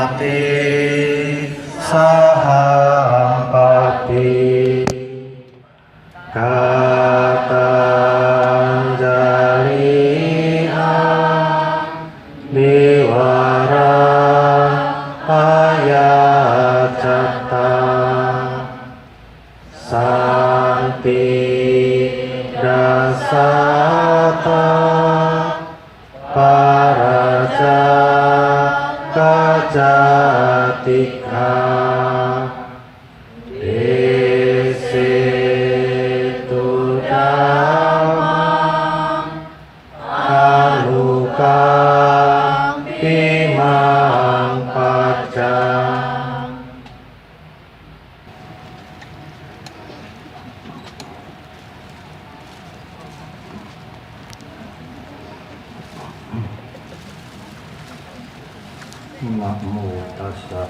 mati sahampati katanjalian biwara ayacata santi dasata paraja kajatika desitu damang alukang imang pajang. Namo tassa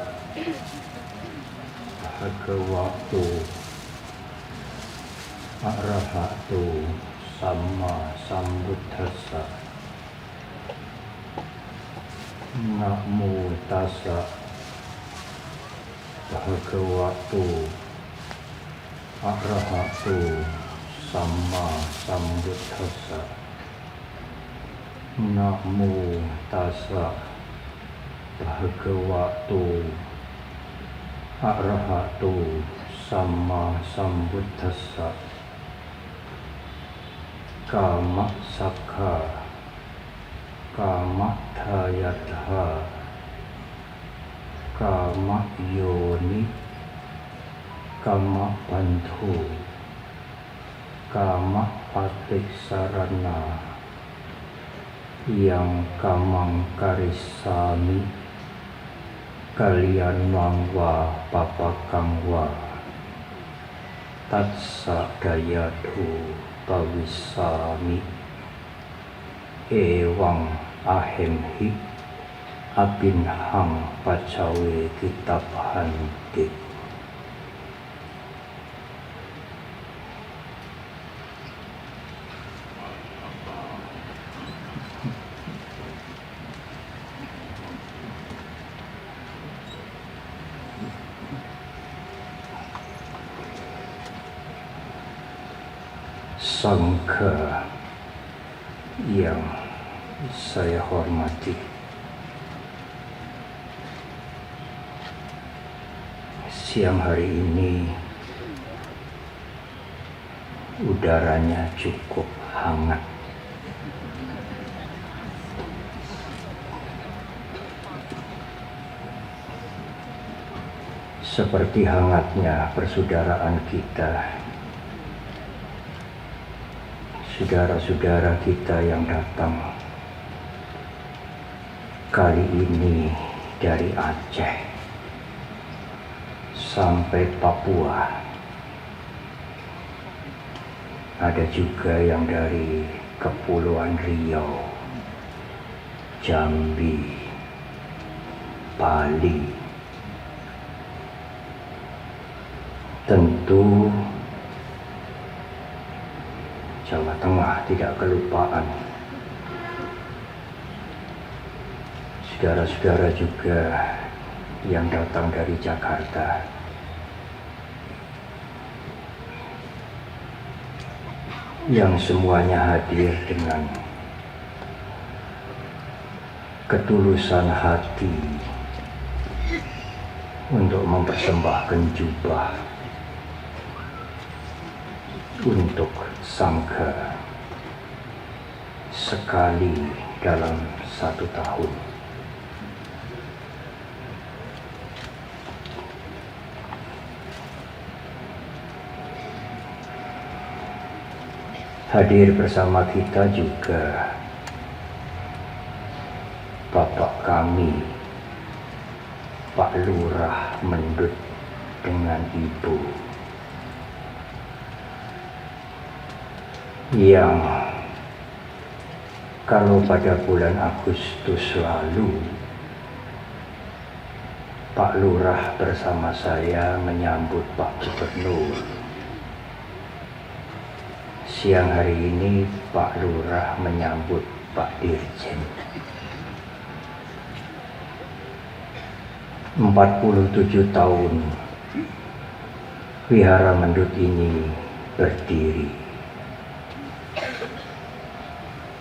bhagavato arahato samma sambuddhassa. Namo tassa bhagavato arahato samma sambuddhassa. Namo tassa bhagavato arahato samma sambuddhassa. Kama sakha kama thayatha kama yoni kama bandhu kama patiksarana yang kamang karisami kalian wangwa papakangwa tatsa dayadu pawisami ewang ahemhi abinhang pacawe kitaphanti. Sangha yang saya hormati, siang hari ini udaranya cukup hangat. Seperti hangatnya persaudaraan kita, saudara-saudara kita yang datang kali ini dari Aceh sampai Papua. Ada juga yang dari Kepulauan Riau, Jambi, Bali. Tentu Jawa Tengah tidak kelupaan. Saudara-saudara juga yang datang dari Jakarta. Yang semuanya hadir dengan ketulusan hati untuk mempersembahkan jubah untuk sangha sekali dalam 1 tahun. Hadir bersama kita juga Bapak kami, Pak Lurah Mendut dengan Ibu, yang kalau pada bulan Agustus lalu Pak Lurah bersama saya menyambut Pak Gubernur, siang hari ini Pak Lurah menyambut Pak Dirjen. 47 tahun Wihara Mendut ini berdiri.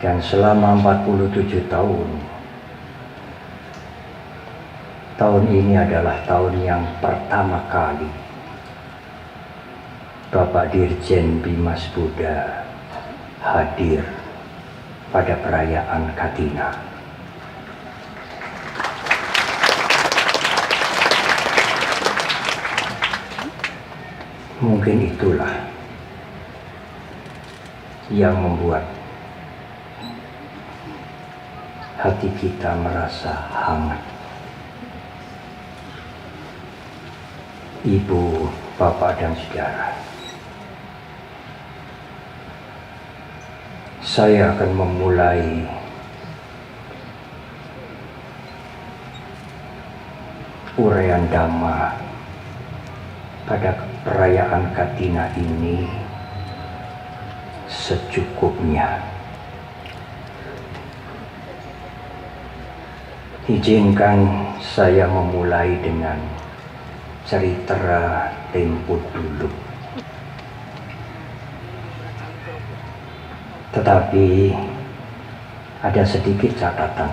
Dan selama 47 tahun ini adalah tahun yang pertama kali Bapak Dirjen Bimas Buddha hadir pada perayaan Katina. Mungkin itulah yang membuat hati kita merasa hangat. Ibu, bapak, dan saudara, saya akan memulai uraian Dhamma pada perayaan Katina ini secukupnya. Izinkan saya memulai dengan cerita Tempo dulu. Tetapi ada sedikit catatan.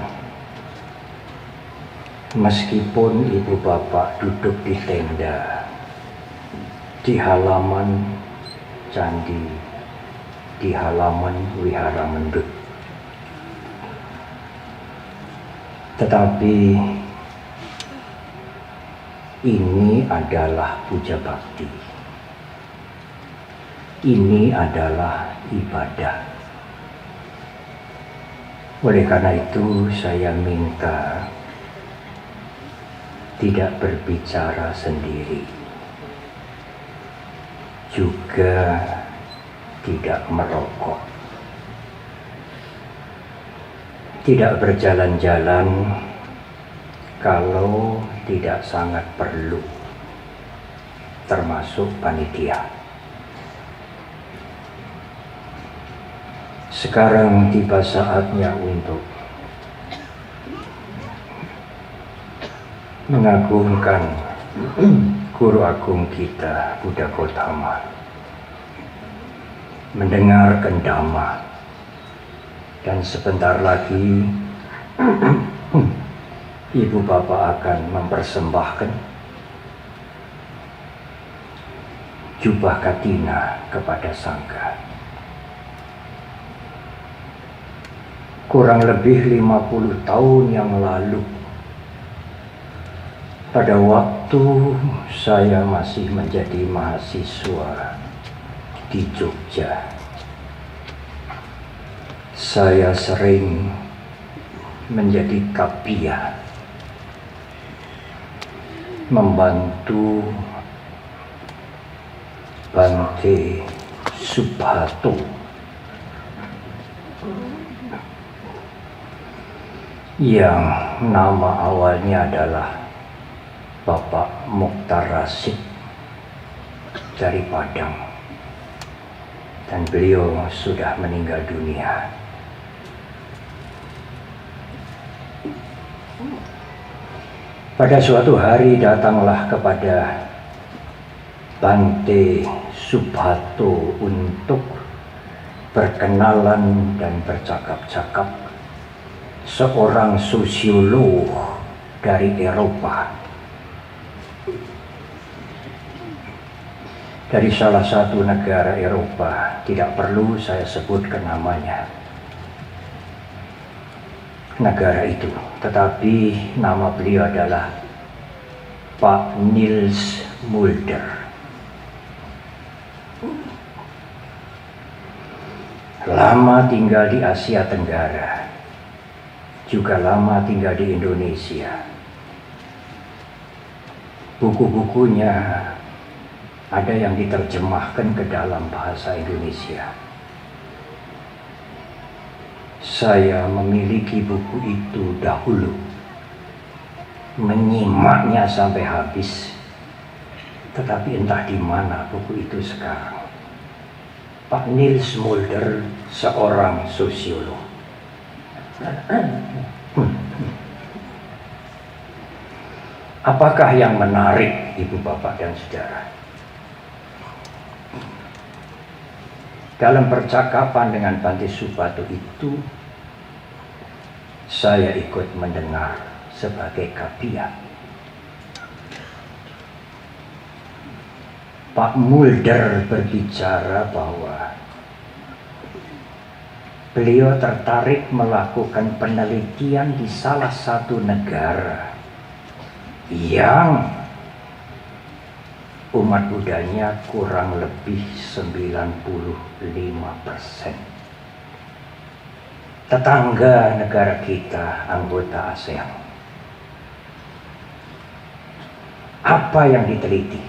Meskipun ibu bapak duduk di tenda di halaman candi, di halaman Wihara Mendut, tetapi ini adalah puja bakti. Ini adalah ibadah. Oleh karena itu saya minta tidak berbicara sendiri, juga tidak merokok, tidak berjalan-jalan kalau tidak sangat perlu, termasuk panitia. Sekarang tiba saatnya untuk mengagungkan Guru Agung kita, Buddha Gautama, mendengarkan Dhamma, dan sebentar lagi ibu bapak akan mempersembahkan jubah Katina kepada Sangha. Kurang lebih 50 tahun yang lalu, pada waktu saya masih menjadi mahasiswa di Jogja, saya sering menjadi kapia, membantu Bante Subhato yang nama awalnya adalah Bapak Mukhtar Rasid dari Padang, dan beliau sudah meninggal dunia. Pada suatu hari datanglah kepada Bante Subhato untuk berkenalan dan bercakap-cakap seorang sosiolog dari Eropa, dari salah satu negara Eropa, tidak perlu saya sebutkan namanya negara itu, tetapi nama beliau adalah Pak Niels Mulder. Lama tinggal di Asia Tenggara, juga lama tinggal di Indonesia. Buku-bukunya ada yang diterjemahkan ke dalam bahasa Indonesia. Saya memiliki buku itu dahulu, menyimaknya sampai habis, tetapi entah di mana buku itu sekarang. Pak Niels Mulder, seorang sosiolog. Apakah yang menarik, Ibu, Bapak, dan Saudara? Dalam percakapan dengan Bante Supato itu, saya ikut mendengar sebagai kapiat. Pak Mulder berbicara bahwa beliau tertarik melakukan penelitian di salah satu negara yang umat Buddhanya kurang lebih 95%. Tetangga negara kita, anggota ASEAN. Apa yang diteliti?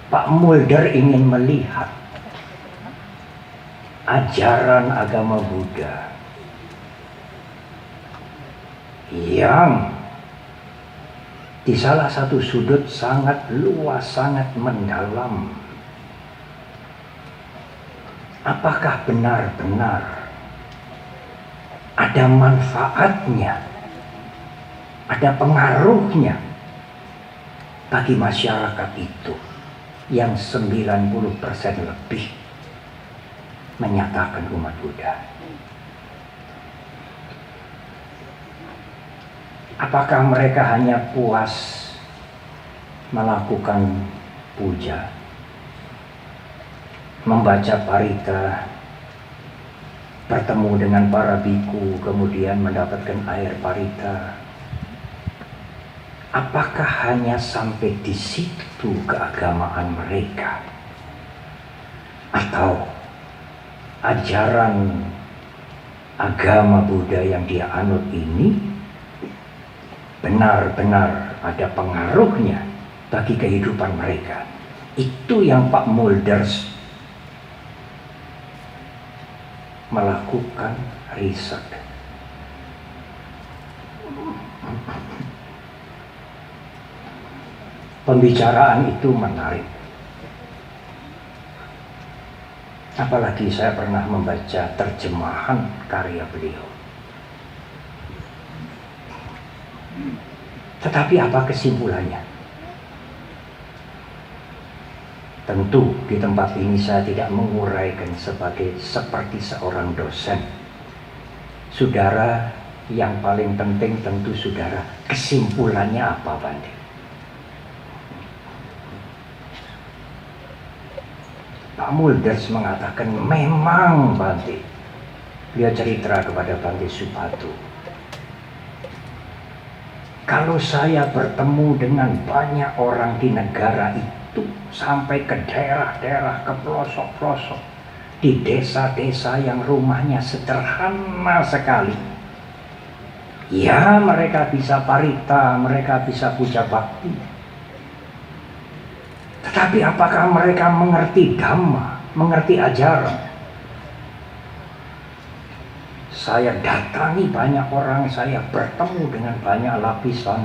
Pak Mulder ingin melihat ajaran agama Buddha yang di salah satu sudut sangat luas, sangat mendalam. Apakah benar-benar ada manfaatnya, ada pengaruhnya bagi masyarakat itu yang 90% lebih menyatakan umat Buddha? Apakah mereka hanya puas melakukan puja, membaca parita, bertemu dengan para biku, kemudian mendapatkan air parita? Apakah hanya sampai di situ keagamaan mereka? Atau ajaran agama Buddha yang dia anut ini benar-benar ada pengaruhnya bagi kehidupan mereka? Itu yang Pak Mulder melakukan riset. Pembicaraan itu menarik. Apalagi saya pernah membaca terjemahan karya beliau. Tetapi apa kesimpulannya? Tentu di tempat ini saya tidak menguraikan seperti seorang dosen. Saudara, yang paling penting tentu saudara, kesimpulannya apa, Bante? Pak Mulders mengatakan memang, Bante. Beliau cerita kepada Bante Supato, kalau saya bertemu dengan banyak orang di negara itu, sampai ke daerah-daerah, ke pelosok-pelosok, di desa-desa yang rumahnya sederhana sekali, ya mereka bisa parita, mereka bisa puja bakti, tetapi apakah mereka mengerti Dhamma, mengerti ajaran? Saya datangi banyak orang, saya bertemu dengan banyak lapisan.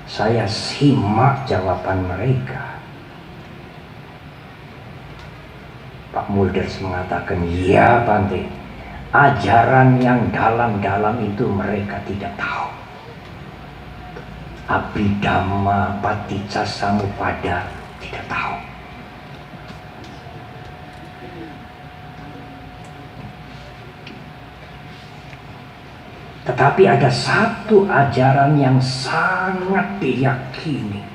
Saya simak jawaban mereka. Pak Mulders mengatakan, ya Bante, ajaran yang dalam-dalam itu mereka tidak tahu. Abhidhamma Paticca Samuppada tidak tahu. Tetapi ada satu ajaran yang sangat diyakini.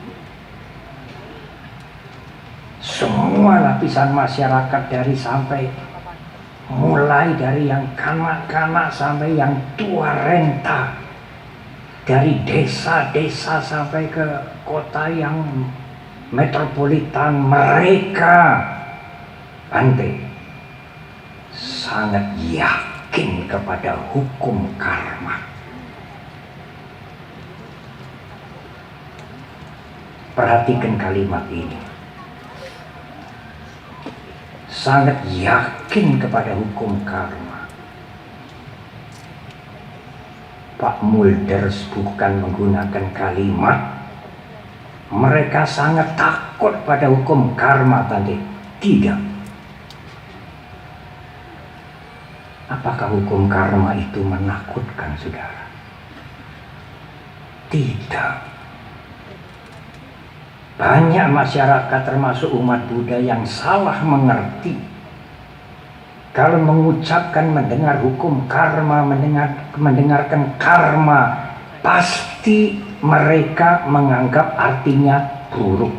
Semua lapisan masyarakat mulai dari yang kanak-kanak sampai yang tua renta, dari desa-desa sampai ke kota yang metropolitan, mereka Bante sangat yakin kepada hukum karma. Perhatikan kalimat ini. Sangat yakin kepada hukum karma. Pak Mulders bukan menggunakan kalimat mereka sangat takut pada hukum karma tadi. Tidak. Apakah hukum karma itu menakutkan, saudara? Tidak. Banyak masyarakat termasuk umat Buddha yang salah mengerti. Kalau mengucapkan mendengar hukum karma, mendengarkan karma, pasti mereka menganggap artinya buruk.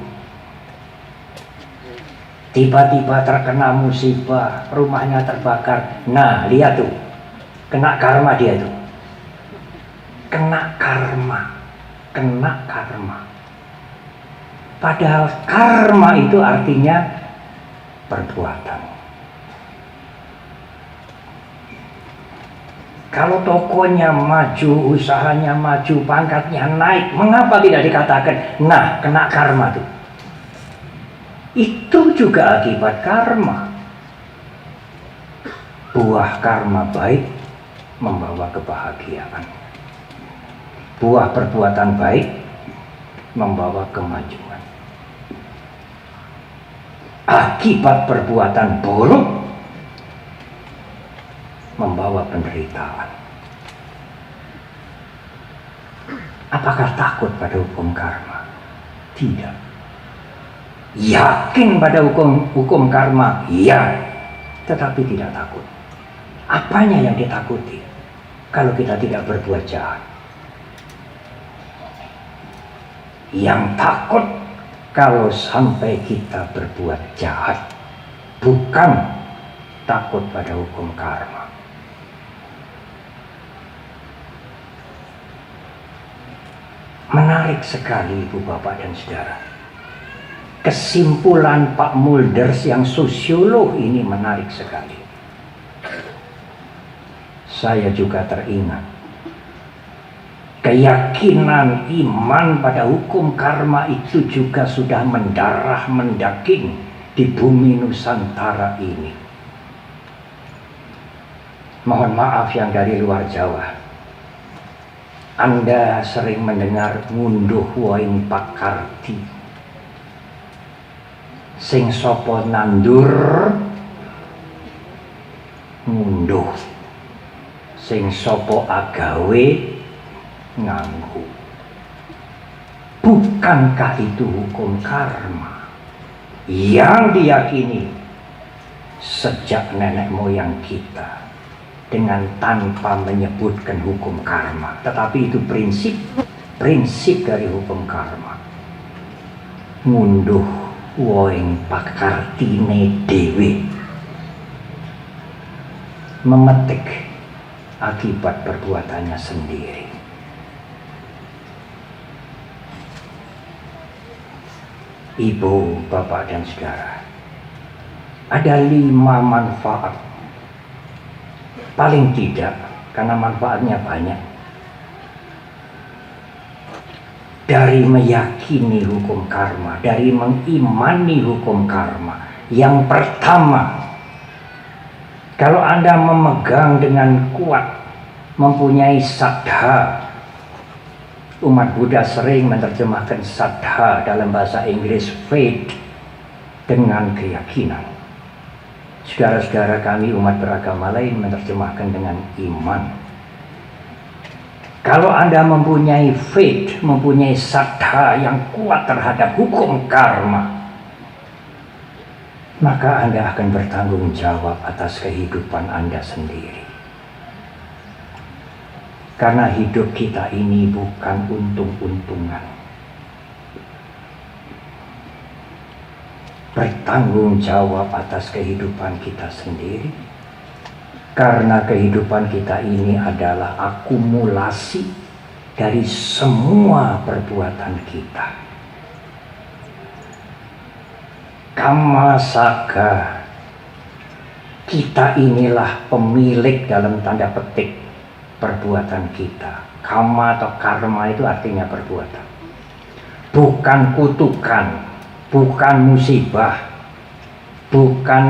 Tiba-tiba terkena musibah, rumahnya terbakar. Nah, lihat tuh, kena karma dia tuh. Kena karma. Padahal karma itu artinya perbuatan. Kalau tokonya maju, usahanya maju, pangkatnya naik, mengapa tidak dikatakan, nah kena karma tuh? Itu juga akibat karma. Buah karma baik membawa kebahagiaan. Buah perbuatan baik membawa kemajuan. Akibat perbuatan buruk membawa penderitaan. Apakah takut pada hukum karma? Tidak. Yakin pada hukum karma? Ya. Tetapi tidak takut. Apanya yang ditakuti kalau kita tidak berbuat jahat? Yang takut kalau sampai kita berbuat jahat, bukan takut pada hukum karma. Menarik sekali Ibu Bapak dan Saudara. Kesimpulan Pak Mulders yang sosiolog ini menarik sekali. Saya juga teringat. Keyakinan iman pada hukum karma itu juga sudah mendarah mendaging di bumi Nusantara ini. Mohon maaf yang dari luar Jawa. Anda sering mendengar ngunduh waing pakarti. Sing sopo nandur ngunduh. Sing sopo agawe nganggu. Bukankah itu hukum karma yang diyakini sejak nenek moyang kita dengan tanpa menyebutkan hukum karma, tetapi itu prinsip dari hukum karma. Ngunduh woing pakartine dewe, memetik akibat perbuatannya sendiri. Ibu, Bapak, dan Saudara, ada 5 manfaat. Paling tidak, karena manfaatnya banyak, dari meyakini hukum karma, dari mengimani hukum karma. Yang pertama, kalau Anda memegang dengan kuat, mempunyai saddha. Umat Buddha sering menerjemahkan saddha dalam bahasa Inggris faith dengan keyakinan. Saudara-saudara kami umat beragama lain menerjemahkan dengan iman. Kalau Anda mempunyai faith, mempunyai saddha yang kuat terhadap hukum karma, maka Anda akan bertanggung jawab atas kehidupan Anda sendiri. Karena hidup kita ini bukan untung-untungan. Bertanggung jawab atas kehidupan kita sendiri. Karena kehidupan kita ini adalah akumulasi dari semua perbuatan kita. Kamma saga, kita inilah pemilik dalam tanda petik perbuatan kita. Kamma atau karma itu artinya perbuatan. Bukan kutukan, bukan musibah, bukan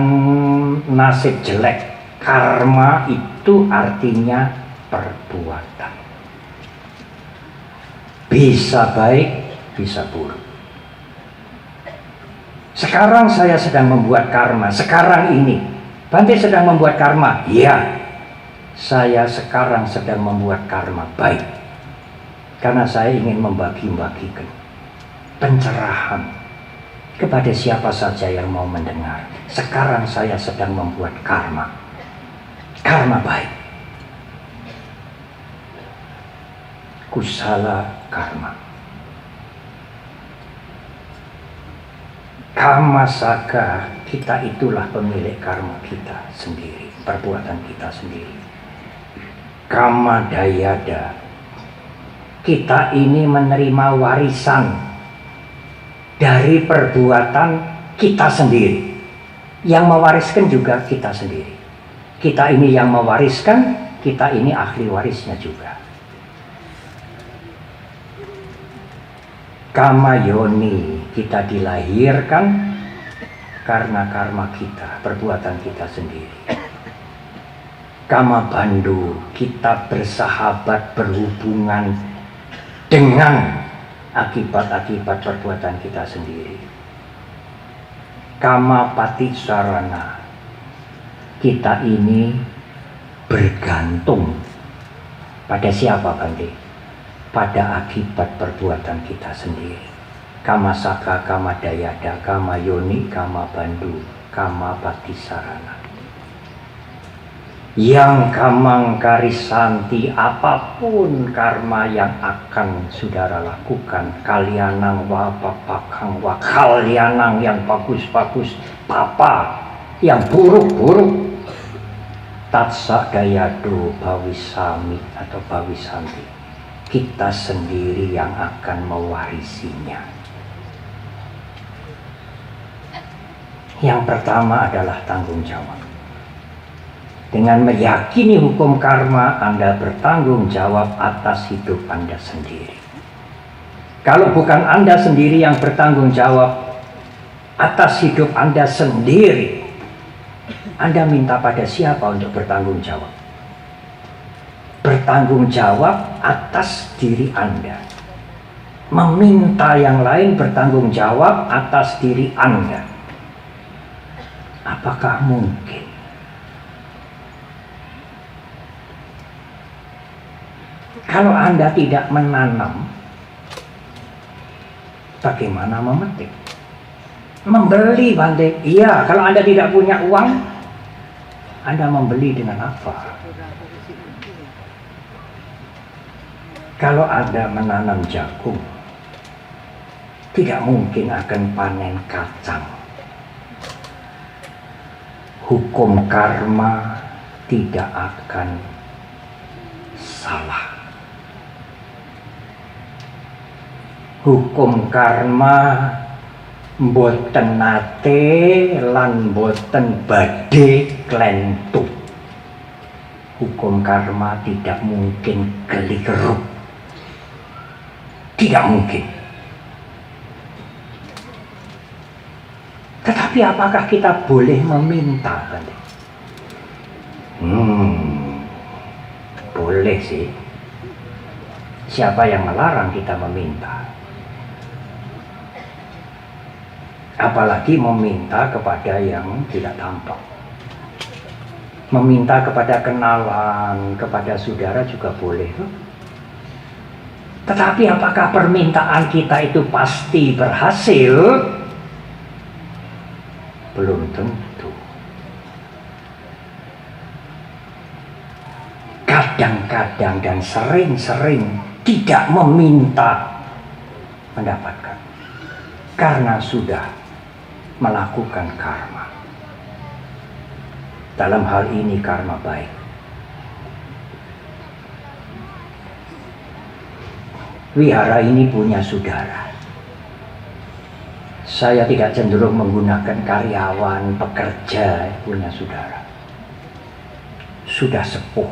nasib jelek. Karma itu artinya perbuatan. Bisa baik, bisa buruk. Sekarang saya sedang membuat karma. Sekarang ini Bante sedang membuat karma. Ya, saya sekarang sedang membuat karma baik. Karena saya ingin membagi-bagikan pencerahan kepada siapa saja yang mau mendengar. Sekarang saya sedang membuat karma baik, kusala karma. Kama saga, kita itulah pemilik karma kita sendiri, perbuatan kita sendiri. Kama dayada, kita ini menerima warisan dari perbuatan kita sendiri. Yang mewariskan juga kita sendiri. Kita ini yang mewariskan, kita ini ahli warisnya juga. Kama yoni, kita dilahirkan karena karma kita, perbuatan kita sendiri. Kama bandu, kita bersahabat, berhubungan dengan akibat-akibat perbuatan kita sendiri. Kama pati sarana, kita ini bergantung pada siapa, Bante? Pada akibat perbuatan kita sendiri. Kama saka, kama dayada, kama yoni, kama bandu, kama pati sarana. Yang kamang karisanti, apapun karma yang akan saudara lakukan, kalyanang wa papakang wa kalyanang, yang bagus-bagus, papa yang buruk-buruk, tatsa dayado bawisami atau bawisanti, kita sendiri yang akan mewarisinya. Yang pertama adalah tanggung jawab. Dengan meyakini hukum karma, Anda bertanggung jawab atas hidup Anda sendiri. Kalau bukan Anda sendiri yang bertanggung jawab atas hidup Anda sendiri, Anda minta pada siapa untuk bertanggung jawab? Bertanggung jawab atas diri Anda. Meminta yang lain bertanggung jawab atas diri Anda. Apakah mungkin? Kalau Anda tidak menanam, bagaimana memetik? Membeli, Bante. Iya, kalau Anda tidak punya uang, Anda membeli dengan apa? Kalau Anda menanam jagung, tidak mungkin akan panen kacang. Hukum karma tidak akan salah. Hukum karma mboten nate lan mboten badhe klentu. Hukum karma tidak mungkin keliru. Tidak mungkin. Tetapi apakah kita boleh meminta? Boleh sih. Siapa yang melarang kita meminta? Apalagi meminta kepada yang tidak tampak. Meminta kepada kenalan, kepada saudara juga boleh. Tetapi apakah permintaan kita itu pasti berhasil? Belum tentu. Kadang-kadang dan sering-sering tidak meminta mendapatkan. Karena sudah melakukan karma. Dalam hal ini karma baik. Wihara ini punya saudara. Saya tidak cenderung menggunakan karyawan, pekerja, punya saudara. Sudah sepuh.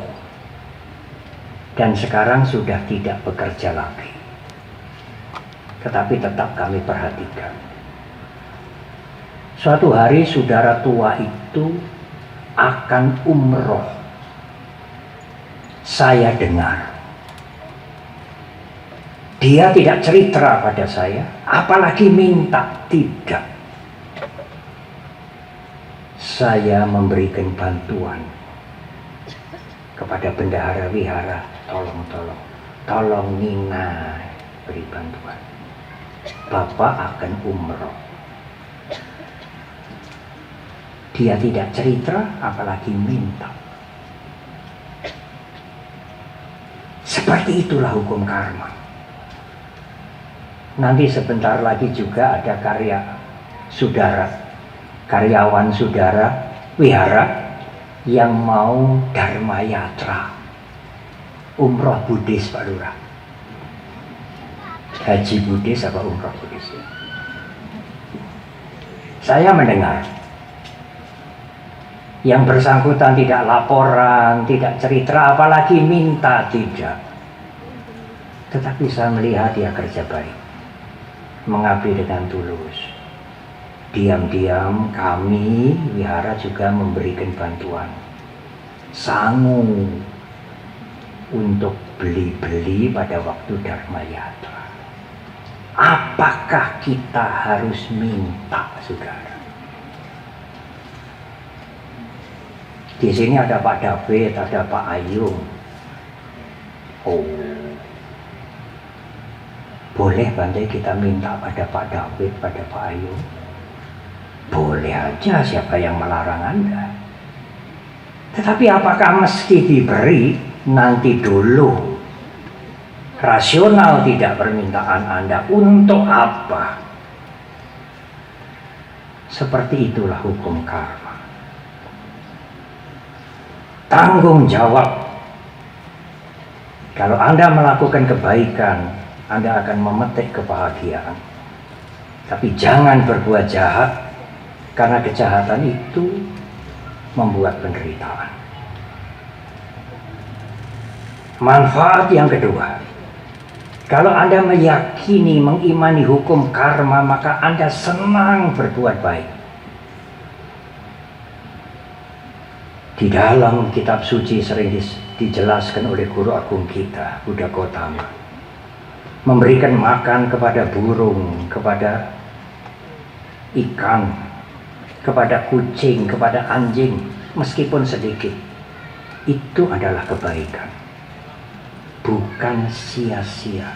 Dan sekarang sudah tidak bekerja lagi. Tetapi tetap kami perhatikan. Suatu hari saudara tua itu akan umroh. Saya dengar. Dia tidak cerita pada saya, apalagi minta, tidak. Saya memberikan bantuan kepada bendahara wihara, tolong-tolong. tolong Nina beri bantuan. Bapak akan umroh. Dia tidak cerita, apalagi minta. Seperti itulah hukum karma. Nanti sebentar lagi juga ada karyawan saudara wihara yang mau Dharma Yatra, umroh Buddhis Pak Lurah. Haji Buddhis apa umroh Buddhis? Saya mendengar yang bersangkutan tidak laporan, tidak cerita, apalagi minta, tidak. Tetapi saya melihat dia kerja baik, mengabdi dengan tulus. Diam-diam kami wihara juga memberikan bantuan sangu untuk beli-beli pada waktu Dharma Yatra. Apakah kita harus minta, saudara? Di sini ada Pak David, ada Pak Ayung. Oh, boleh Bante kita minta pada Pak David, pada Pak Ayung? Boleh aja, siapa yang melarang Anda? Tetapi apakah mesti diberi? Nanti dulu. Rasional tidak permintaan Anda. Untuk apa? Seperti itulah hukum karma. Tanggung jawab. Kalau Anda melakukan kebaikan, Anda akan memetik kebahagiaan. Tapi jangan berbuat jahat, karena kejahatan itu membuat penderitaan. Manfaat yang kedua, kalau Anda meyakini, mengimani hukum karma, maka Anda senang berbuat baik. Di dalam kitab suci sering dijelaskan oleh guru agung kita, Buddha Gautama, memberikan makan kepada burung, kepada ikan, kepada kucing, kepada anjing, meskipun sedikit, itu adalah kebaikan, bukan sia-sia.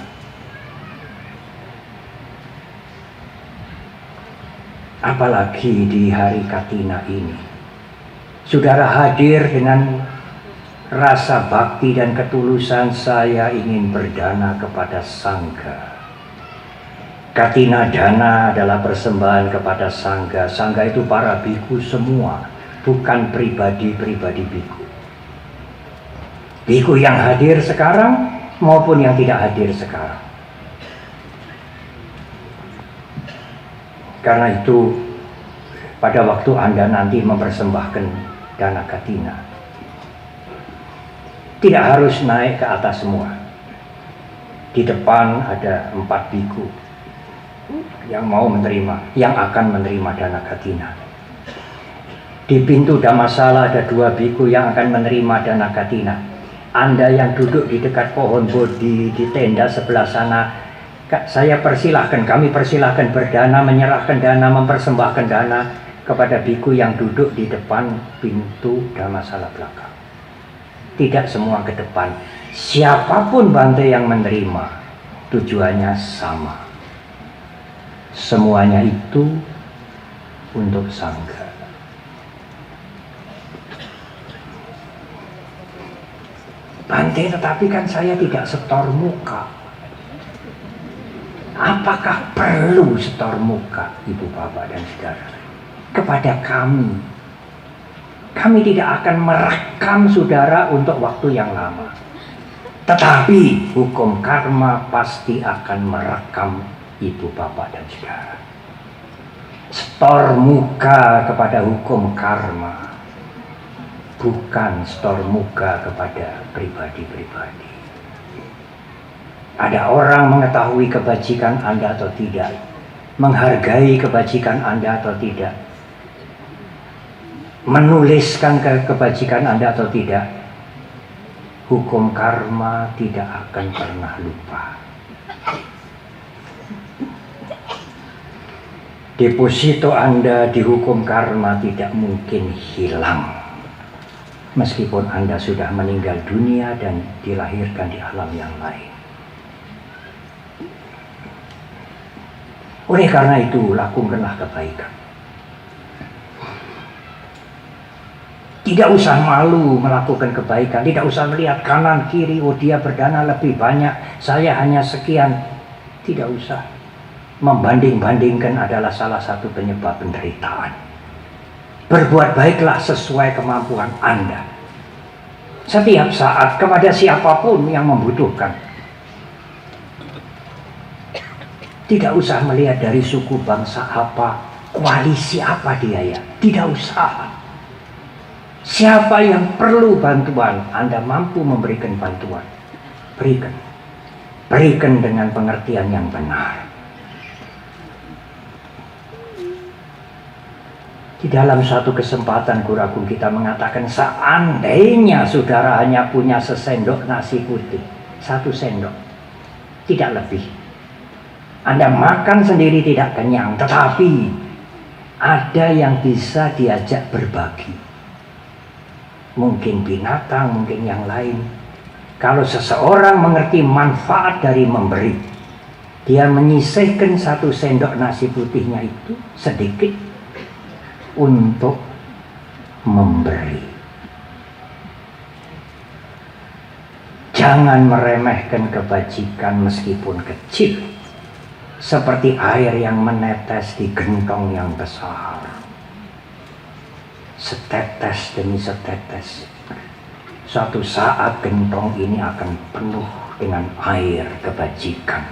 Apalagi di hari Katina ini, saudara hadir dengan rasa bakti dan ketulusan, saya ingin berdana kepada Sangha. Katina dana adalah persembahan kepada Sangha. Sangha itu para biku semua, bukan pribadi-pribadi biku. Biku yang hadir sekarang maupun yang tidak hadir sekarang. Karena itu, pada waktu Anda nanti mempersembahkan dana Katina, tidak harus naik ke atas semua. Di depan ada 4 biku yang mau menerima, yang akan menerima dana Katina. Di pintu Dhammasala ada 2 biku yang akan menerima dana Katina. Anda yang duduk di dekat pohon Bodhi di tenda sebelah sana, saya persilahkan, kami persilahkan berdana, menyerahkan dana, mempersembahkan dana kepada biku yang duduk di depan pintu Dhammasala belakang. Tidak semua ke depan. Siapapun Bante yang menerima, tujuannya sama. Semuanya itu untuk Sangha. Bante, tetapi kan saya tidak setor muka. Apakah perlu setor muka, Ibu, Bapak, dan Saudara? Kepada kami. Kami tidak akan merekam saudara untuk waktu yang lama. Tetapi hukum karma pasti akan merekam Ibu, Bapak, dan Saudara. Setor muka kepada hukum karma, bukan setor muka kepada pribadi-pribadi. Ada orang mengetahui kebajikan Anda atau tidak, menghargai kebajikan Anda atau tidak, menuliskan kebajikan Anda atau tidak. Hukum karma tidak akan pernah lupa. Deposito Anda di hukum karma tidak mungkin hilang, meskipun Anda sudah meninggal dunia dan dilahirkan di alam yang lain. Oleh karena itu, lakukanlah kebaikan. Tidak usah malu melakukan kebaikan, tidak usah melihat kanan kiri, oh dia berdana lebih banyak, saya hanya sekian. Tidak usah. Membanding-bandingkan adalah salah satu penyebab penderitaan. Berbuat baiklah sesuai kemampuan Anda. Setiap saat kepada siapapun yang membutuhkan. Tidak usah melihat dari suku bangsa apa, koalisi apa dia ya. Tidak usah. Siapa yang perlu bantuan, Anda mampu memberikan bantuan. Berikan. Berikan dengan pengertian yang benar. Di dalam suatu kesempatan Guru Agung kita mengatakan, seandainya saudara hanya punya sesendok nasi putih, 1 sendok, tidak lebih. Anda makan sendiri tidak kenyang, tetapi ada yang bisa diajak berbagi. Mungkin binatang, mungkin yang lain. Kalau seseorang mengerti manfaat dari memberi, dia menyisihkan 1 sendok nasi putihnya itu sedikit untuk memberi. Jangan meremehkan kebajikan meskipun kecil, seperti air yang menetes di gentong yang besar. Setetes demi setetes, suatu saat gentong ini akan penuh dengan air kebajikan.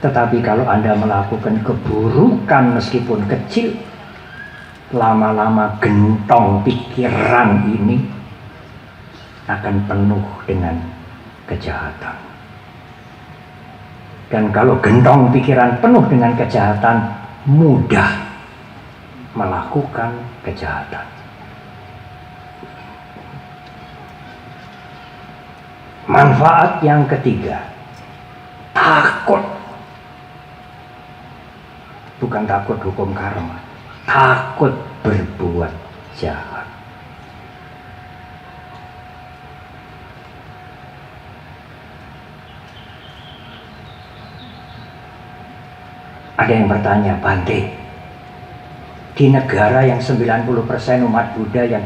Tetapi kalau Anda melakukan keburukan meskipun kecil, lama-lama gentong pikiran ini akan penuh dengan kejahatan. Dan kalau gentong pikiran penuh dengan kejahatan, mudah melakukan kejahatan. Manfaat yang ketiga, takut. Bukan takut hukum karma, takut berbuat jahat. Ada yang bertanya, Bante, di negara yang 90% umat Buddha yang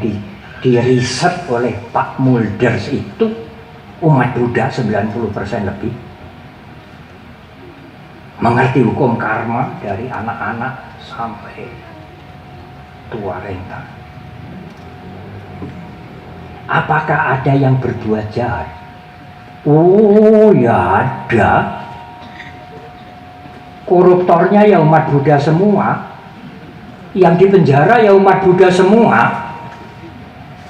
diriset oleh Pak Mulders itu, umat Buddha 90% lebih mengerti hukum karma dari anak-anak sampai tua renta. Apakah ada yang berbuat jahat? Oh ya ada. Koruptornya ya umat Buddha semua, yang di penjara ya umat Buddha semua,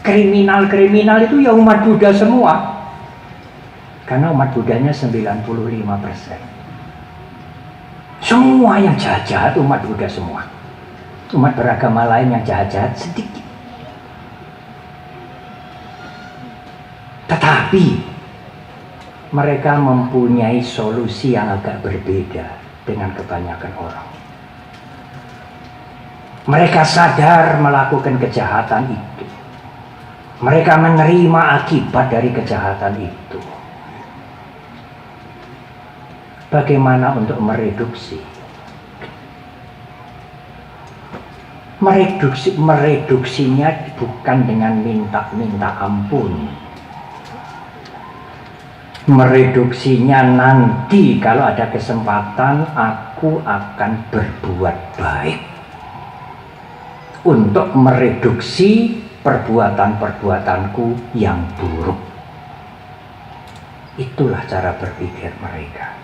kriminal-kriminal itu ya umat Buddha semua, karena umat Buddhanya 95%. Semua yang jahat-jahat umat Buddha semua. Umat beragama lain yang jahat-jahat sedikit. Tetapi mereka mempunyai solusi yang agak berbeda dengan kebanyakan orang. Mereka sadar melakukan kejahatan itu. Mereka menerima akibat dari kejahatan itu. Bagaimana untuk mereduksi? Mereduksinya bukan dengan minta ampun. Mereduksinya nanti kalau ada kesempatan aku akan berbuat baik untuk mereduksi perbuatan-perbuatanku yang buruk. Itulah cara berpikir mereka.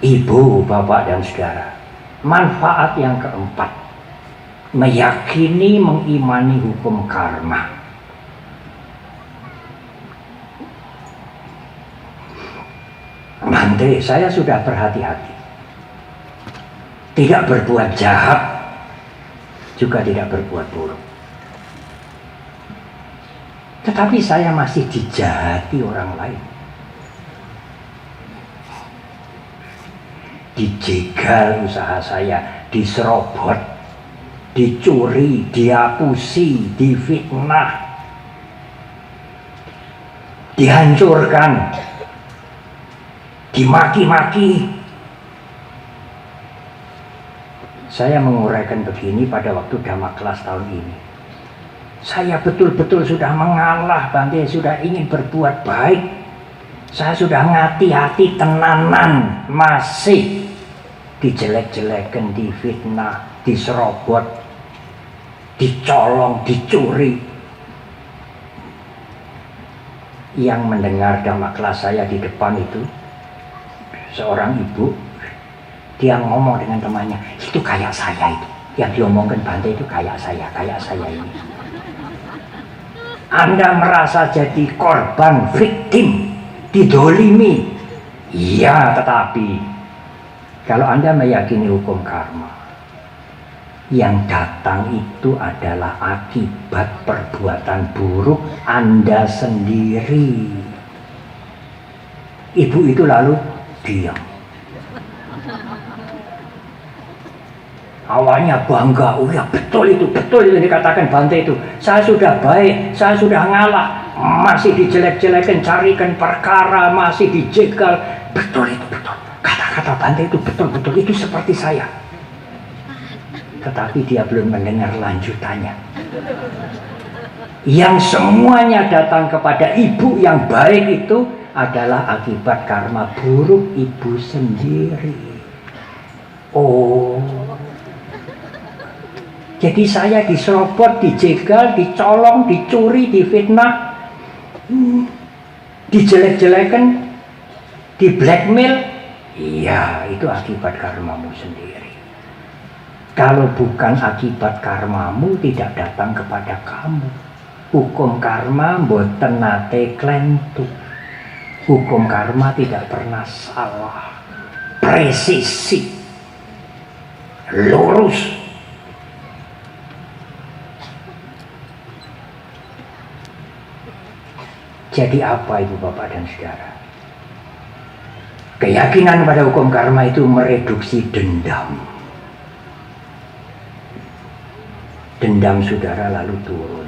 Ibu, bapak, dan saudara, manfaat yang keempat, meyakini, mengimani hukum karma. Bante, saya sudah berhati-hati, tidak berbuat jahat, juga tidak berbuat buruk. Tetapi saya masih dijahati orang lain. Dijegal usaha saya, diserobot, dicuri, diapusi, difitnah. dihancurkan, dimaki-maki. Saya menguraikan begini pada waktu Dhamma kelas tahun ini. Saya betul-betul sudah mengalah Bante, sudah ingin berbuat baik. Saya sudah ngati-hati tenanan, masih dijelek-jelekan, difitnah, diserobot, dicolong, dicuri. Yang mendengar Dhamma kelas saya di depan itu seorang ibu, dia ngomong dengan temannya, itu kayak saya itu, yang diomongkan Bante itu kayak saya ini. Anda merasa jadi korban, victim, didolimi. Iya, tetapi kalau Anda meyakini hukum karma, yang datang itu adalah akibat perbuatan buruk Anda sendiri. Ibu itu lalu diam. Awalnya bangga, oh ya betul itu dikatakan Bante itu. Saya sudah baik, saya sudah ngalah, masih dijelek-jelekan, carikan perkara, masih dijegal. Betul itu, betul. Kata-kata Bante itu betul-betul, itu seperti saya. Tetapi dia belum mendengar lanjutannya. Yang semuanya datang kepada ibu yang baik itu adalah akibat karma buruk ibu sendiri. Oh, jadi saya diserobot, dijegal, dicolong, dicuri, difitnah, dijelek-jelekan, di blackmail. Iya, itu akibat karmamu sendiri. Kalau bukan akibat karmamu, tidak datang kepada kamu. Hukum karma mboten nate klentu. Hukum karma tidak pernah salah, presisi, lurus. Jadi apa Ibu Bapak dan Saudara? Keyakinan pada hukum karma itu mereduksi dendam. Dendam saudara lalu turun.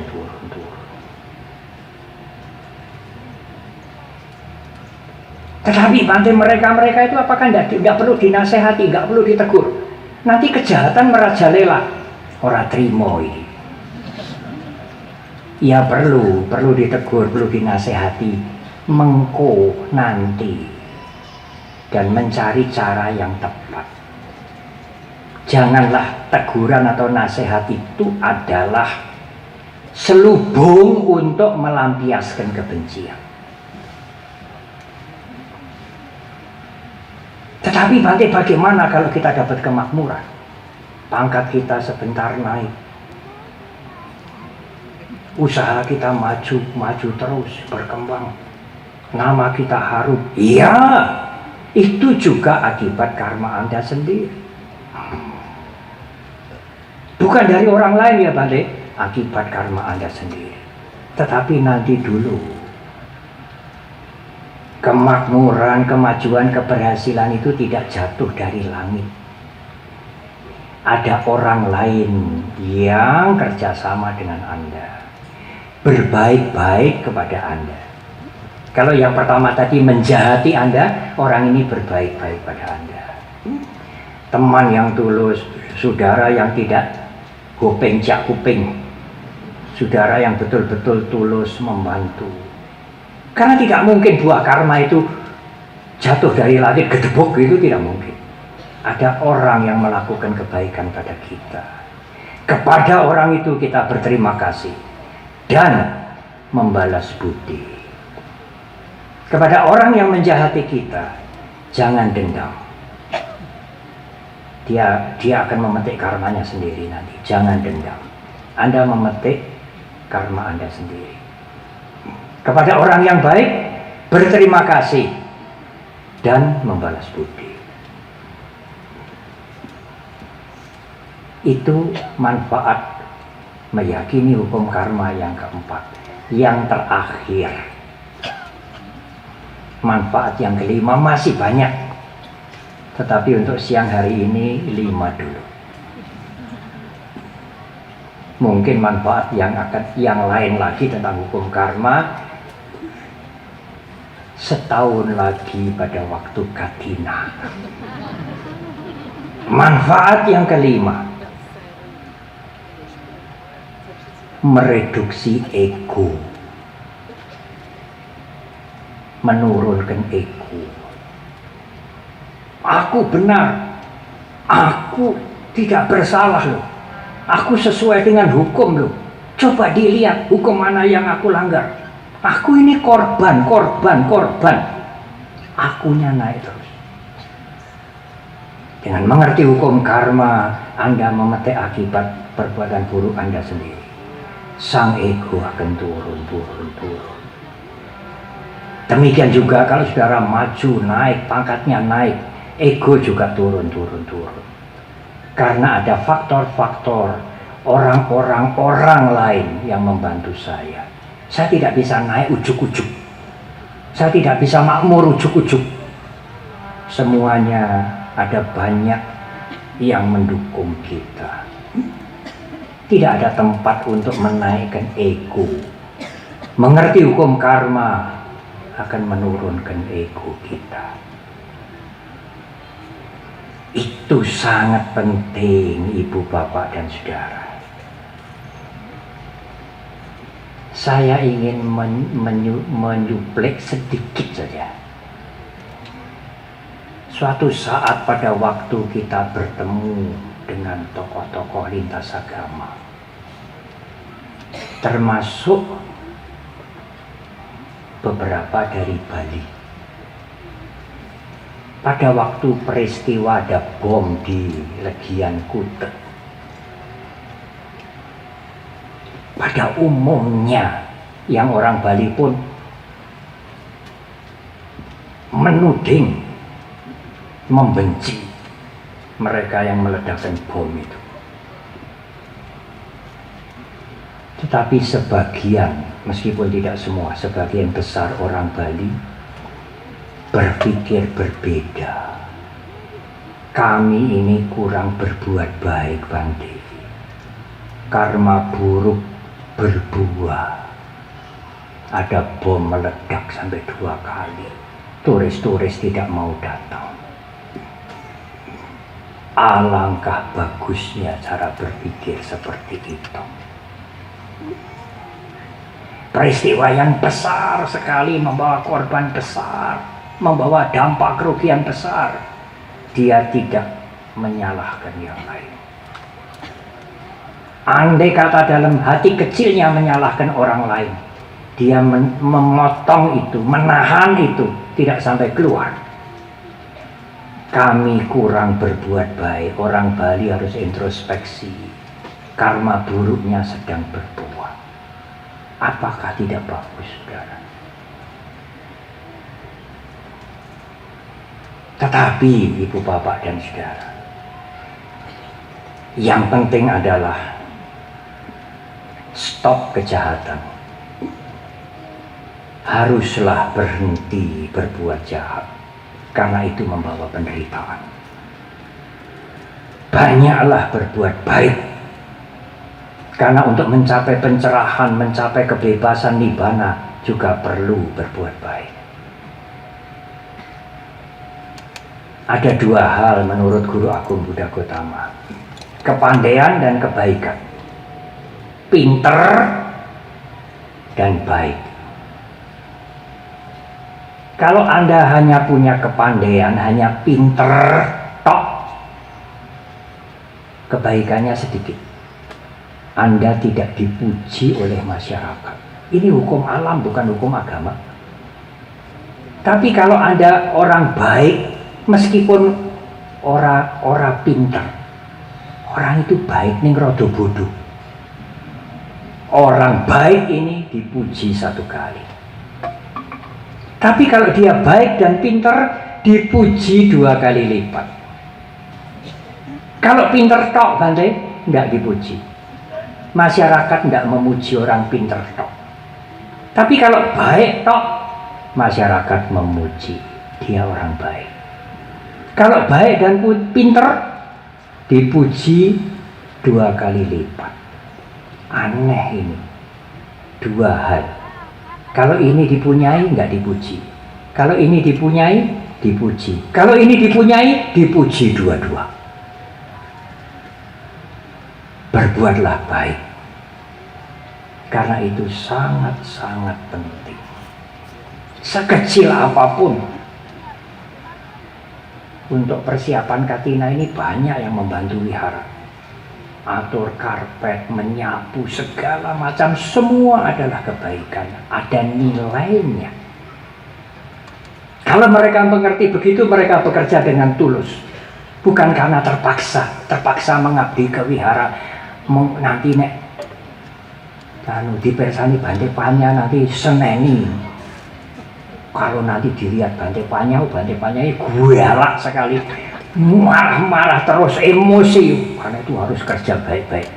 Tetapi Bante mereka itu apakah tidak perlu dinasehati, tidak perlu ditegur? Nanti kejahatan merajalela. Ora trimo ini. Ya perlu ditegur, perlu dinasehati, mengko nanti, dan mencari cara yang tepat. Janganlah teguran atau nasihat itu adalah selubung untuk melampiaskan kebencian. Tetapi Bante, bagaimana kalau kita dapat kemakmuran? Pangkat kita sebentar naik, usaha kita maju terus, berkembang, nama kita harum. Iya, itu juga akibat karma Anda sendiri, bukan dari orang lain ya Bante, akibat karma Anda sendiri. Tetapi nanti dulu, kemakmuran, kemajuan, keberhasilan itu tidak jatuh dari langit. Ada orang lain yang kerjasama dengan Anda, berbaik-baik kepada Anda. Kalau yang pertama tadi menjahati Anda, orang ini berbaik-baik pada Anda. Teman yang tulus, saudara yang tidak gopeng jak kuping, saudara yang betul-betul tulus membantu. Karena tidak mungkin buah karma itu jatuh dari langit gedebok, itu tidak mungkin. Ada orang yang melakukan kebaikan pada kita. Kepada orang itu kita berterima kasih dan membalas budi. Kepada orang yang menjahati kita, jangan dendam. Dia akan memetik karmanya sendiri nanti. Jangan dendam. Anda memetik karma Anda sendiri. Kepada orang yang baik, berterima kasih dan membalas budi. Itu manfaat meyakini hukum karma yang keempat. Yang terakhir, manfaat yang kelima masih banyak, tetapi untuk siang hari ini 5 dulu. Mungkin manfaat yang lain lagi tentang hukum karma setahun lagi pada waktu Katina. Manfaat yang kelima, mereduksi ego, menurunkan ego. Aku benar, aku tidak bersalah loh, aku sesuai dengan hukum loh. Coba dilihat hukum mana yang aku langgar. Aku ini korban. Akunya naik terus. Dengan mengerti hukum karma, Anda memetik akibat perbuatan buruk Anda sendiri. Sang ego akan turun. Demikian juga kalau saudara maju, naik, pangkatnya naik, ego juga turun. Karena ada faktor-faktor orang lain yang membantu saya. Saya tidak bisa naik ujuk-ujuk. Saya tidak bisa makmur ujuk-ujuk. Semuanya ada banyak yang mendukung kita. Tidak ada tempat untuk menaikkan ego. Mengerti hukum karma akan menurunkan ego kita. Itu sangat penting, ibu, bapak, dan saudara. Saya ingin menyuplik sedikit saja. Suatu saat pada waktu kita bertemu dengan tokoh-tokoh lintas agama, termasuk beberapa dari Bali. Pada waktu peristiwa ada bom di Legian Kute, pada umumnya yang orang Bali pun menuding, membenci mereka yang meledakkan bom itu. Tetapi sebagian, meskipun tidak semua, sebagian besar orang Bali berpikir berbeda. Kami ini kurang berbuat baik, Bang Devi. Karma buruk berbuah. Ada bom meledak sampai 2 kali. Turis-turis tidak mau datang. Alangkah bagusnya cara berpikir seperti itu. Peristiwa yang besar sekali, membawa korban besar, membawa dampak kerugian besar. Dia tidak menyalahkan yang lain. Andai kata dalam hati kecilnya menyalahkan orang lain, dia memotong itu, menahan itu, tidak sampai keluar. Kami kurang berbuat baik. Orang Bali harus introspeksi. Karma buruknya sedang berbuah. Apakah tidak bagus, saudara? Tetapi ibu, bapak, dan saudara, yang penting adalah stop kejahatan. Haruslah berhenti berbuat jahat, karena itu membawa penderitaan. Banyaklah berbuat baik, karena untuk mencapai pencerahan, mencapai kebebasan nibbana juga perlu berbuat baik. Ada 2 hal menurut Guru Agung Buddha Gautama: kepandaian dan kebaikan. Pinter dan baik. Kalau Anda hanya punya kepandaian, hanya pinter tok, kebaikannya sedikit. Anda tidak dipuji oleh masyarakat. Ini hukum alam, bukan hukum agama. Tapi kalau Anda orang baik, meskipun orang pinter, orang itu baik ning rada bodoh. Orang baik ini dipuji 1 kali. Tapi kalau dia baik dan pinter, dipuji 2 kali lipat. Kalau pinter tok, Bante, enggak dipuji. Masyarakat enggak memuji orang pinter tok. Tapi kalau baik tok, masyarakat memuji dia orang baik. Kalau baik dan pinter, dipuji 2 kali lipat. Aneh ini. 2 hal. Kalau ini dipunyai, nggak dipuji. Kalau ini dipunyai, dipuji. Kalau ini dipunyai, dipuji dua-dua. Berbuatlah baik. Karena itu sangat-sangat penting. Sekecil apapun. Untuk persiapan Katina ini banyak yang membantu wihara. Atur karpet, menyapu, segala macam, semua adalah kebaikan. Ada nilainya. Kalau mereka mengerti begitu, mereka bekerja dengan tulus. Bukan karena terpaksa mengabdi ke wihara. Nanti nek dipersani Bante Panya nanti seneni. Kalau nanti dilihat Bante Panya galak sekali. Marah-marah terus, emosi. Karena itu harus kerja baik-baik.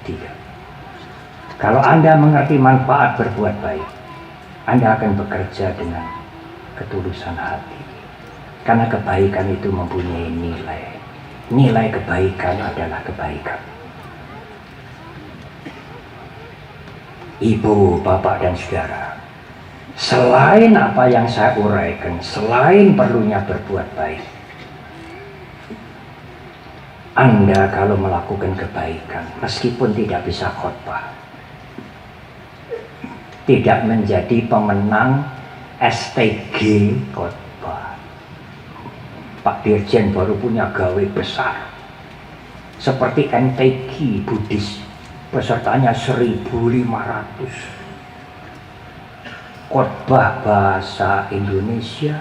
Tidak. Kalau Anda mengerti manfaat berbuat baik, Anda akan bekerja dengan ketulusan hati. Karena kebaikan itu mempunyai nilai. Nilai kebaikan adalah kebaikan. Ibu, bapak, dan saudara, selain apa yang saya uraikan, selain perlunya berbuat baik, Anda kalau melakukan kebaikan, meskipun tidak bisa khotbah, tidak menjadi pemenang STG khotbah. Pak Dirjen baru punya gawe besar, seperti NTG Buddhis, pesertanya 1.500. Khotbah bahasa Indonesia,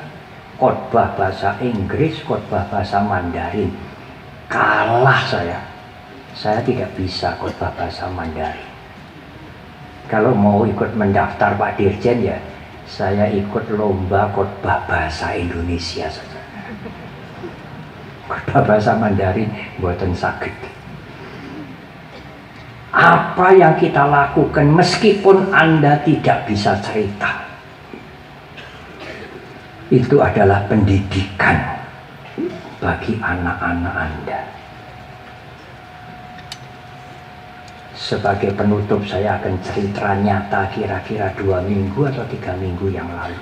khotbah bahasa Inggris, khotbah bahasa Mandarin. Kalah saya tidak bisa khotbah bahasa Mandarin. Kalau mau ikut mendaftar Pak Dirjen ya, saya ikut lomba khotbah bahasa Indonesia saja. Khotbah bahasa Mandarin mboten saged. Apa yang kita lakukan meskipun Anda tidak bisa cerita, itu adalah pendidikan bagi anak-anak Anda. Sebagai penutup, saya akan cerita nyata kira-kira 2 minggu atau 3 minggu yang lalu.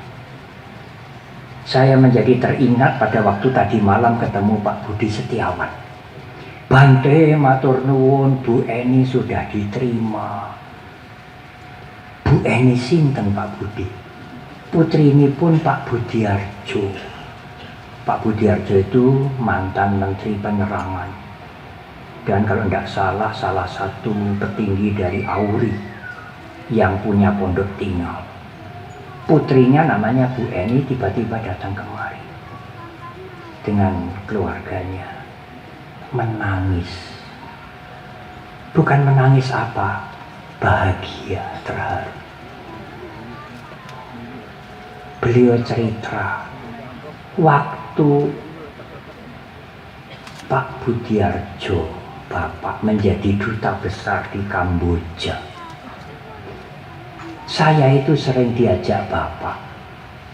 Saya menjadi teringat pada waktu tadi malam ketemu Pak Budi Setiawan. Bante matur nuwun, Bu Eni sudah diterima. Bu Eni sinten Pak Budi? Putri ini pun Pak Budiarjo. Pak Budiarjo itu mantan Menteri Penerangan. Dan kalau tidak salah, salah satu petinggi dari Auri yang punya pondok tinggal. Putrinya namanya Bu Eni tiba-tiba datang kemari dengan keluarganya. Menangis. Bukan menangis apa? Bahagia, terharu. Beliau cerita waktu Pak Budiarjo, Bapak, menjadi duta besar di Kamboja. Saya itu sering diajak Bapak,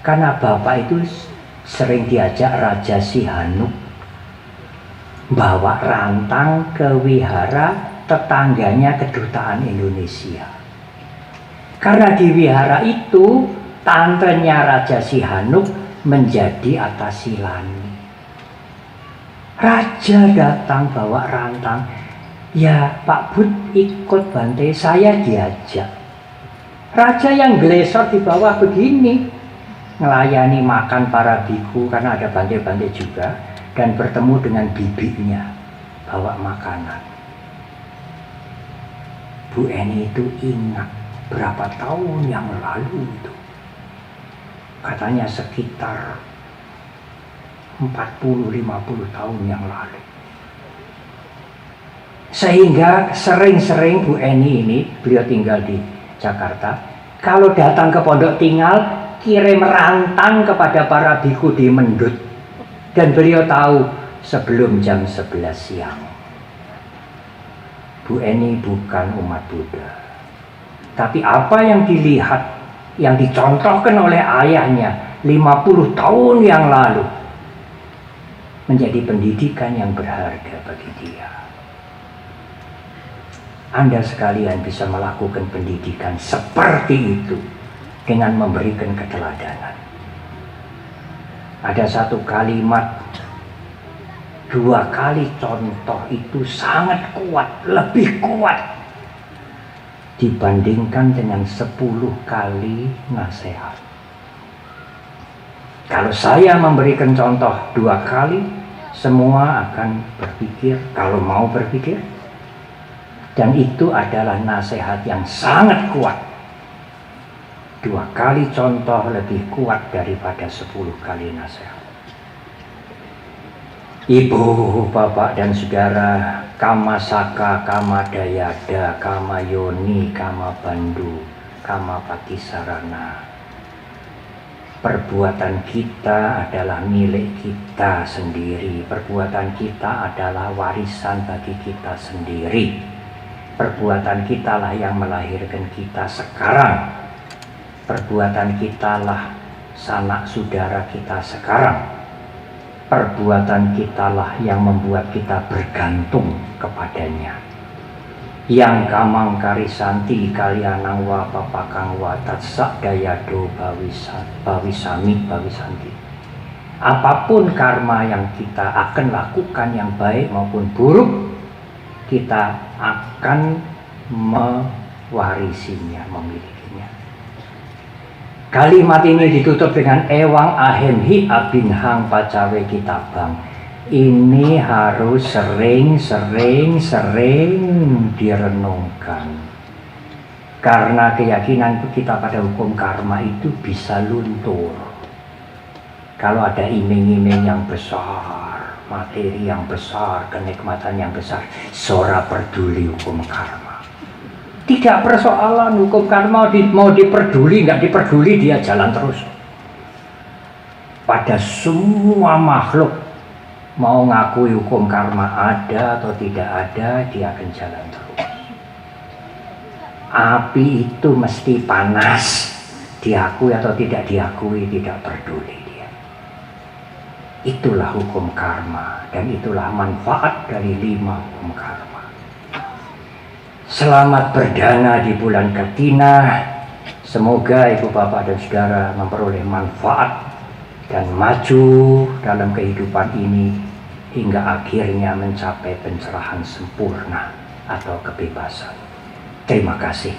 karena Bapak itu sering diajak Raja Sihanouk bawa rantang ke wihara tetangganya kedutaan Indonesia. Karena di wihara itu tantenya Raja Sihanouk menjadi Atasilani. Raja datang bawa rantang. Ya Pak Bud ikut Bante, saya diajak. Raja yang glesor di bawah begini, ngelayani makan para biku karena ada Bante-Bante juga. Dan bertemu dengan bibinya, bawa makanan. Bu Eni itu ingat berapa tahun yang lalu itu. Katanya sekitar 40-50 tahun yang lalu. Sehingga sering-sering Bu Eni ini, beliau tinggal di Jakarta, kalau datang ke pondok tinggal, kirim rantang kepada para biku di Mendut. Dan beliau tahu sebelum jam 11 siang. Bu Eni bukan umat Buddha. Tapi apa yang dilihat, yang dicontohkan oleh ayahnya 50 tahun yang lalu, menjadi pendidikan yang berharga bagi dia. Anda sekalian bisa melakukan pendidikan seperti itu dengan memberikan keteladanan. Ada satu kalimat, 2 kali contoh itu sangat kuat, lebih kuat dibandingkan dengan 10 kali nasihat. Kalau saya memberikan contoh 2 kali, semua akan berpikir, kalau mau berpikir, dan itu adalah nasihat yang sangat kuat. 2 kali contoh lebih kuat daripada 10 kali nasihat. Ibu, bapak dan saudara, kama saka, kama dayada, kama yoni, kama bandu, kama patisarana. Perbuatan kita adalah milik kita sendiri. Perbuatan kita adalah warisan bagi kita sendiri. Perbuatan kitalah yang melahirkan kita sekarang. Perbuatan kitalah sanak saudara kita sekarang. Perbuatan kitalah yang membuat kita bergantung kepadanya. Yang kamang karisanti kalianang wa papakang wa tatsak dayado bawisanti. Apapun karma yang kita akan lakukan, yang baik maupun buruk, kita akan mewarisinya, memilikinya. Kalimat ini ditutup dengan ewang ahem hi abinhang pacawe kitabang. Ini harus sering direnungkan. Karena keyakinan kita pada hukum karma itu bisa luntur. Kalau ada iming-iming yang besar, materi yang besar, kenikmatan yang besar, sora peduli hukum karma. Tidak persoalan hukum karma mau diperduli, nggak diperduli, dia jalan terus. Pada semua makhluk, mau ngakui hukum karma ada atau tidak ada, dia akan jalan terus. Api itu mesti panas, diakui atau tidak diakui, tidak peduli dia. Itulah hukum karma, dan itulah manfaat dari 5 hukum karma. Selamat berdana di bulan Katina. Semoga ibu bapak dan saudara memperoleh manfaat dan maju dalam kehidupan ini hingga akhirnya mencapai pencerahan sempurna atau kebebasan. Terima kasih.